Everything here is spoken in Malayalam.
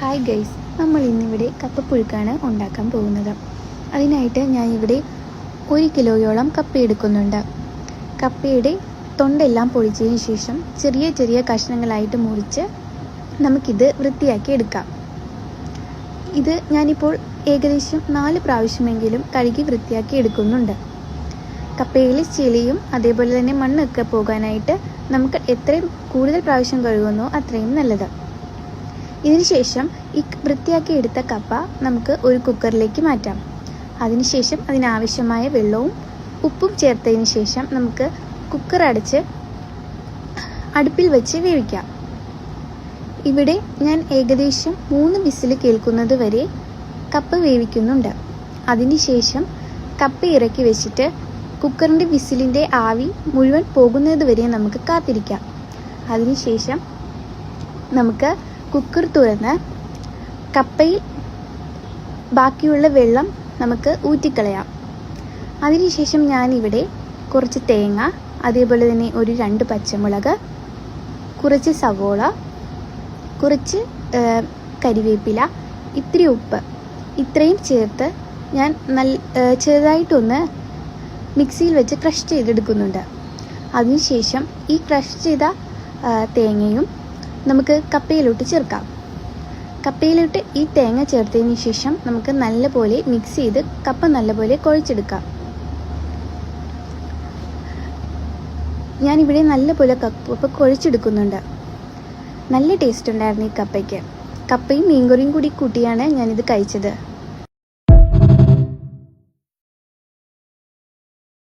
ഹായ് ഗൈസ്, നമ്മൾ ഇന്നിവിടെ കപ്പപ്പുഴുക്കാണ് ഉണ്ടാക്കാൻ പോകുന്നത്. അതിനായിട്ട് ഞാൻ ഇവിടെ 1 കിലോയോളം കപ്പ എടുക്കുന്നുണ്ട്. കപ്പയുടെ തൊണ്ടെല്ലാം പൊളിച്ചതിന് ശേഷം ചെറിയ ചെറിയ കഷ്ണങ്ങളായിട്ട് മുറിച്ച് നമുക്കിത് വൃത്തിയാക്കി എടുക്കാം. ഇത് ഞാനിപ്പോൾ ഏകദേശം 4 പ്രാവശ്യമെങ്കിലും കഴുകി വൃത്തിയാക്കി എടുക്കുന്നുണ്ട്. കപ്പയിലെ ചെളിയും അതേപോലെ തന്നെ മണ്ണൊക്കെ പോകാനായിട്ട് നമുക്ക് എത്രയും കൂടുതൽ പ്രാവശ്യം കഴുകുന്നോ അത്രയും നല്ലത്. ഇതിനുശേഷം ഈ വൃത്തിയാക്കി എടുത്ത കപ്പ നമുക്ക് ഒരു കുക്കറിലേക്ക് മാറ്റാം. അതിനുശേഷം അതിനാവശ്യമായ വെള്ളവും ഉപ്പും ചേർത്തതിന് ശേഷം നമുക്ക് കുക്കർ അടച്ച് അടുപ്പിൽ വെച്ച് വേവിക്കാം. ഇവിടെ ഞാൻ ഏകദേശം 3 വിസിൽ കേൾക്കുന്നത് വരെ കപ്പ വേവിക്കുന്നുണ്ട്. അതിനുശേഷം കപ്പ ഇറക്കി വെച്ചിട്ട് കുക്കറിൻ്റെ വിസിലിൻ്റെ ആവി മുഴുവൻ പോകുന്നത് വരെ നമുക്ക് കാത്തിരിക്കാം. അതിനുശേഷം നമുക്ക് കുക്കർ തുറന്ന് കപ്പയിൽ ബാക്കിയുള്ള വെള്ളം നമുക്ക് ഊറ്റിക്കളയാം. അതിനുശേഷം ഞാനിവിടെ കുറച്ച് തേങ്ങ, അതേപോലെ തന്നെ ഒരു 2 പച്ചമുളക്, കുറച്ച് സവോള, കുറച്ച് കരിവേപ്പില, ഇത്തിരി ഉപ്പ്, ഇത്രയും ചേർത്ത് ഞാൻ ചെറുതായിട്ടൊന്ന് മിക്സിയിൽ വെച്ച് ക്രഷ് ചെയ്തെടുക്കുന്നുണ്ട്. അതിനുശേഷം ഈ ക്രഷ് ചെയ്ത തേങ്ങയും നമുക്ക് കപ്പയിലോട്ട് ചേർക്കാം. കപ്പയിലോട്ട് ഈ തേങ്ങ ചേർത്തതിന് ശേഷം നമുക്ക് നല്ലപോലെ മിക്സ് ചെയ്ത് കപ്പ നല്ലപോലെ കുഴച്ചെടുക്കാം. ഞാനിവിടെ നല്ലപോലെ കപ്പ കുഴച്ചെടുക്കുന്നുണ്ട്. നല്ല ടേസ്റ്റ് ഉണ്ടായിരുന്നു ഈ കപ്പയ്ക്ക്. കപ്പയും മീൻകറിയും കൂടി കൂട്ടിയാണ് ഞാനിത് കഴിച്ചത്.